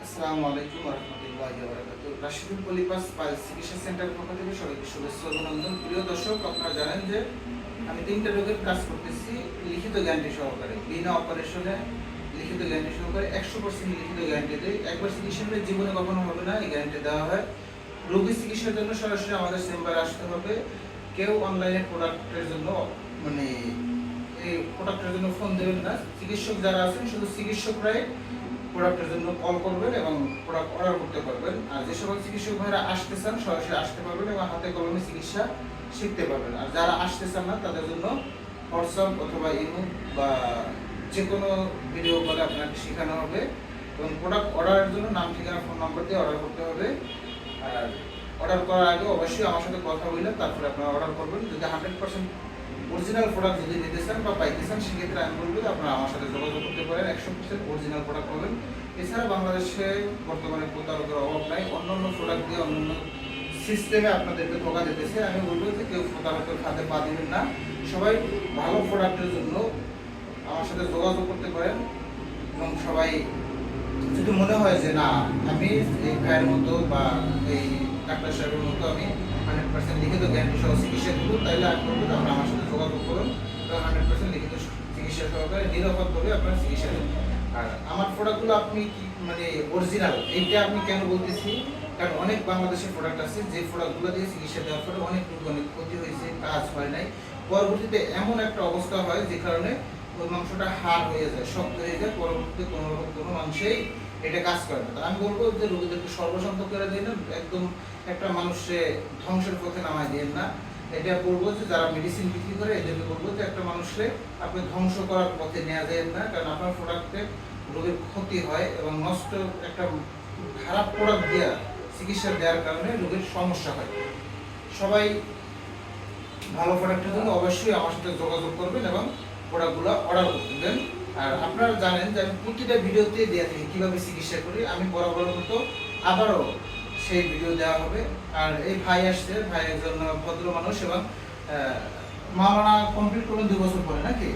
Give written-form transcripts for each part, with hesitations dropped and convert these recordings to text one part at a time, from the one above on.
আসসালামু আলাইকুম ওয়া রাহমাতুল্লাহি ওয়া বারাকাতুহু। রাশিদুল পলিপাস পাইলস চিকিৎসা সেন্টারের পক্ষ থেকে সবাইকে শুভেচ্ছা ও অভিনন্দন। প্রিয় দর্শক, আপনারা জানেন যে আমি 3টা রোগের কাজ করতেছি লিখিত গ্যারান্টি সহকারে, বিনা অপারেশনে লিখিত গ্যারান্টি সহকারে 100% লিখিত গ্যারান্টি দেই। একবার চিকিৎসা করে জীবনে কখনো হবে না, এই গ্যারান্টি দেওয়া হয়। রোগী চিকিৎসার জন্য সরাসরি আমাদের চেম্বারে আসতে হবে। কেউ অনলাইনে প্রোডাক্টের জন্য মানে এই প্রোডাক্টের জন্য ফোন দেবেন না। চিকিৎসক যারা আছেন শুধু চিকিৎসকরাই প্রোডাক্টের জন্য কল করবেন এবং প্রোডাক্ট অর্ডার করতে পারবেন। আর যে সকল চিকিৎসক ভাইরা আসতে চান সরাসরি আসতে পারবেন এবং হাতে কলমে চিকিৎসা শিখতে পারবেন। আর যারা আসতে চান না তাদের জন্য হোয়াটসঅ্যাপ অথবা ইমো বা যে কোনো ভিডিও কলে আপনাকে শেখানো হবে এবং প্রোডাক্ট অর্ডারের জন্য নাম, ঠিকানা, ফোন নাম্বার দিয়ে অর্ডার করতে হবে। আর অর্ডার করার আগে অবশ্যই আমার সাথে কথা বললে তারপরে আপনারা অর্ডার করবেন। যদি 100% অরিজিনাল প্রোডাক্ট যদি নিতে চান বা পাইতে চান সেক্ষেত্রে আমি বলবো যে আপনারা আমার সাথে যোগাযোগ করতে পারেন, 100% অরিজিনাল প্রোডাক্ট পাবেন। এছাড়া বাংলাদেশে বর্তমানে প্রতারকের অভাব নাই, অন্যান্য প্রোডাক্ট দিয়ে অন্যান্য সিস্টেমে আপনাদেরকে ধোকা দিতেছে। আমি বলবো যে কেউ প্রতারকের খাতে পা দিবেন না, সবাই ভালো প্রোডাক্টের জন্য আমার সাথে যোগাযোগ করতে পারেন। এবং সবাই যদি মনে হয় যে না আমি এই ভাইয়ের মতো বা এই ডাক্তার সাহেবের মতো আমি 100% লিখিত গ্যারান্টি সহ চিকিৎসা দেবো, তাইলে আমি বলবো আপনারা আমার সাথে যোগাযোগ করুন এবং 100% লিখিত চিকিৎসা সহকারে নিরাপদভাবে আপনারা চিকিৎসা দেবেন। আর আমার প্রোডাক্টগুলো আপনি কি মানে অরিজিনাল এইটা আপনি কেন বলতেছি, কারণ অনেক বাংলাদেশের প্রোডাক্ট আছে যে প্রোডাক্টগুলো দিয়ে চিকিৎসা দেওয়ার পরে অনেক অনেক ক্ষতি হয়েছে, কাজ হয় নাই, পরবর্তীতে এমন একটা অবস্থা হয় যে কারণে ওই মাংসটা হাড় হয়ে যায়, শক্ত হয়ে যায়, পরবর্তীতে কোনো মাংসেই এটা কাজ করে না। আমি বলবো যে রোগীদেরকে সর্বশান্ত করে দিন, একদম একটা মানুষে ধ্বংসের পথে নামায় দিন না। এটা বলবো যে যারা মেডিসিন বিক্রি করে এদেরকে বলবো যে একটা মানুষকে আপনি ধ্বংস করার পথে নেওয়া যায় না, কারণ আপনার প্রোডাক্টে রোগীর ক্ষতি হয় এবং নষ্ট একটা খারাপ প্রোডাক্ট দেওয়া চিকিৎসা দেওয়ার কারণে রোগীর সমস্যা হয়। সবাই ভালো প্রোডাক্টের জন্য অবশ্যই আমার সাথে যোগাযোগ করবেন এবং প্রোডাক্টগুলো অর্ডার করবেন। আর আপনারা জানেন যে আমি প্রতিটা ভিডিওতে দেওয়া থাকি কীভাবে চিকিৎসা করি, আমি বরাবর মতো আবারও সেই ভিডিও দেওয়া হবে। আর এই ভাই আসছে, ভাই একজন ভদ্র মানুষ এবং মাওলানা কমপ্লিট করবেন 2 বছর পরে নাকি?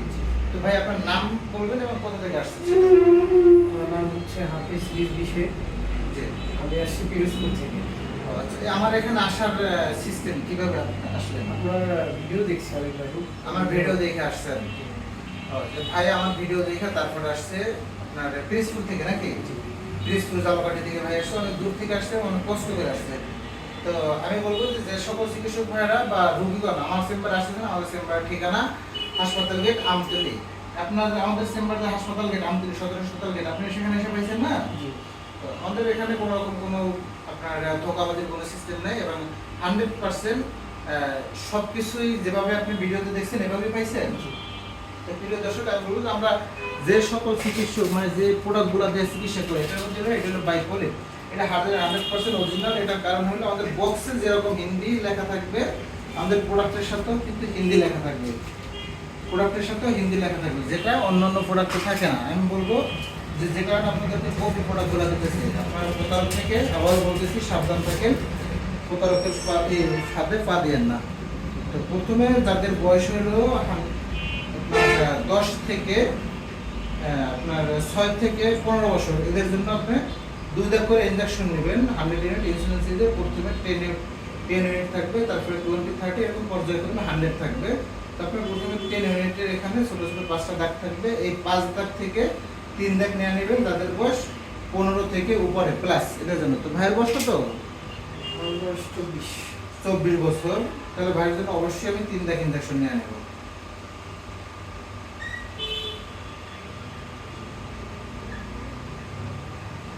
তো ভাই আপনার নাম বলবেন এবং কোথা থেকে আসছেন? আমার নাম হচ্ছে হাফিজ রিজভী শেখ। জি, আমি আসছি পিরোজপুর থেকে। আচ্ছা, আমার এখানে আসার সিস্টেম কিভাবে আসলেন? আপনার ভিডিও দেখছি আমি ভাই। আমার ভিডিও দেখে আসছেন? ভাই আমার ভিডিও দেখে তারপরে আসছে আপনার পিরোজপুর থেকে নাকি? পিরোজপুর জামাকাঠি থেকে ভাই আসছে, অনেক দূর থেকে আসছে, অনেক কষ্ট করে আসছে। তো আমি বলবো যে সকল চিকিৎসক ভাইরা বা রোগীগণ আমার চেম্বারে আসছেন, আমাদের চেম্বারের ঠিকানা হাসপাতাল গেট আমতলী। আপনার আমাদের চেম্বারে হাসপাতাল গেট আমতলী, সদর হাসপাতাল গেট, আপনি সেখানে এসে পাইছেন না? তো আমাদের এখানে কোনো রকম কোনো আপনার ধোঁকাবাজির কোনো সিস্টেম নেই এবং 100% সব কিছুই যেভাবে আপনি ভিডিওতে দেখছেন এভাবেই পাইছেন। তো প্রিয় দর্শক, আমি বলবো যে আমরা যে সকল চিকিৎসক মানে যে প্রোডাক্টগুলো দিয়ে চিকিৎসা করি এটার মধ্যে এটা হলো বাইপোলিন, এটা 100% অরিজিনাল। এটার কারণ হলো আমাদের বক্সে যেরকম হিন্দি লেখা থাকবে আমাদের প্রোডাক্টের সাথেও কিন্তু হিন্দি লেখা থাকবে, প্রোডাক্টের সাথেও হিন্দি লেখা থাকবে, যেটা অন্যান্য প্রোডাক্টে থাকে না। আমি বলবো যে কারণে আপনাদেরকে কপি প্রোডাক্টগুলো দিতেছি, আপনারা প্রতারক থেকে আবার বলতেছি সাবধান থাকেন, প্রতারকের সাথে পা দিয়েন না। তো প্রথমে যাদের বয়স হলো 10 থেকে আপনার 6 থেকে 15 বছর, এদের জন্য আপনি 2 বার করে ইনজেকশন নেবেন। 100 ইউনিট ইনসুলিন দিয়ে প্রথমে 10 ইউনিট থাকবে, তারপরে 20, 30 এরকম পর্যায়ক্রমে 100 থাকবে। তারপরে প্রথমে 10 ইউনিটের এখানে ছোট ছোট 5টা দাগ থাকবে, এই 5 দাগ থেকে 3 দাগ নিয়ে নেবেন যাদের বয়স 15 থেকে উপরে প্লাস, এদের জন্য। তো ভাইয়ের বয়স কত? আমার বয়স 24 বছর। তাহলে ভাইয়ের জন্য অবশ্যই আমি 3 দাগ ইনজেকশন নিয়ে নেব।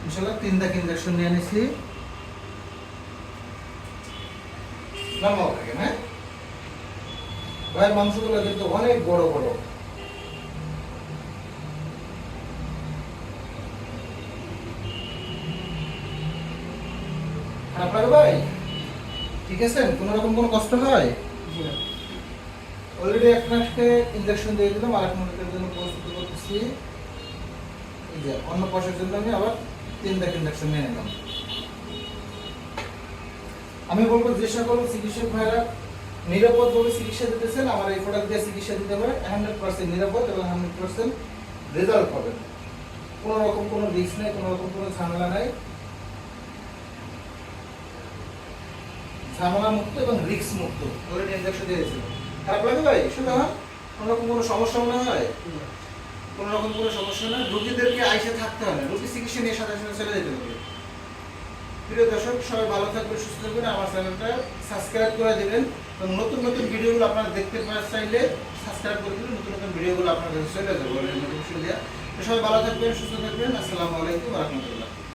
ইনশাআল্লাহ 3 দাগ ইনজেকশন নিয়ে নিছি। নামাও থাকে না ভাই, মাংসগুলো কিন্তু অনেক বড় বড়। আপনার ভাই ঠিক আছেন? কোনো রকম কোনো কষ্ট হয়? অলরেডি আপনাকে ইনজেকশন দিয়ে দিলাম, আর 1 মিনিটের জন্য প্রস্তুতি করতেছি। এই যে অন্য পাশের জন্য আমি আবার 3 দাগ ইনজেকশন নিয়ে নিলাম। আমি বলবো যে সকল চিকিৎসক ভাইরা নিরাপদভাবে চিকিৎসা দিতেছেন আমার এই প্রোডাক্ট দিয়ে চিকিৎসা দিতে হবে, 100% নিরাপদ এবং 100% রেজাল্ট পাবেন। কোনো রকম কোনো রিস্ক নেই, কোনো রকম কোনো ঝামেলা নাই, ঝামেলা মুক্ত এবং রিস্ক মুক্ত অলরেডি ইনজেকশন দিয়েছিল। খারাপ লাগে ভাই শুধু কোনো রকম কোনো সমস্যা মনে হয়? কোনো রকম কোনো সমস্যা না, রোগীদেরকে আইসে থাকতে হবে না, রোগী চিকিৎসা নিয়ে সাথে সাথে চলে যেতে হবে। প্রিয় দর্শক সবাই ভালো থাকবেন, সুস্থ থাকবেন, আমার চ্যানেলটা সাবস্ক্রাইব করে দেবেন এবং নতুন নতুন ভিডিওগুলো আপনারা দেখতে চাইলে সাবস্ক্রাইব করে দিবেন, নতুন নতুন ভিডিওগুলো আপনার কাছে চলে যাবে নোটিফিকেশন দেওয়া। সবাই ভালো থাকবেন, সুস্থ থাকবেন, আসসালামু আলাইকুম ওয়া রাহমাতুল্লাহ।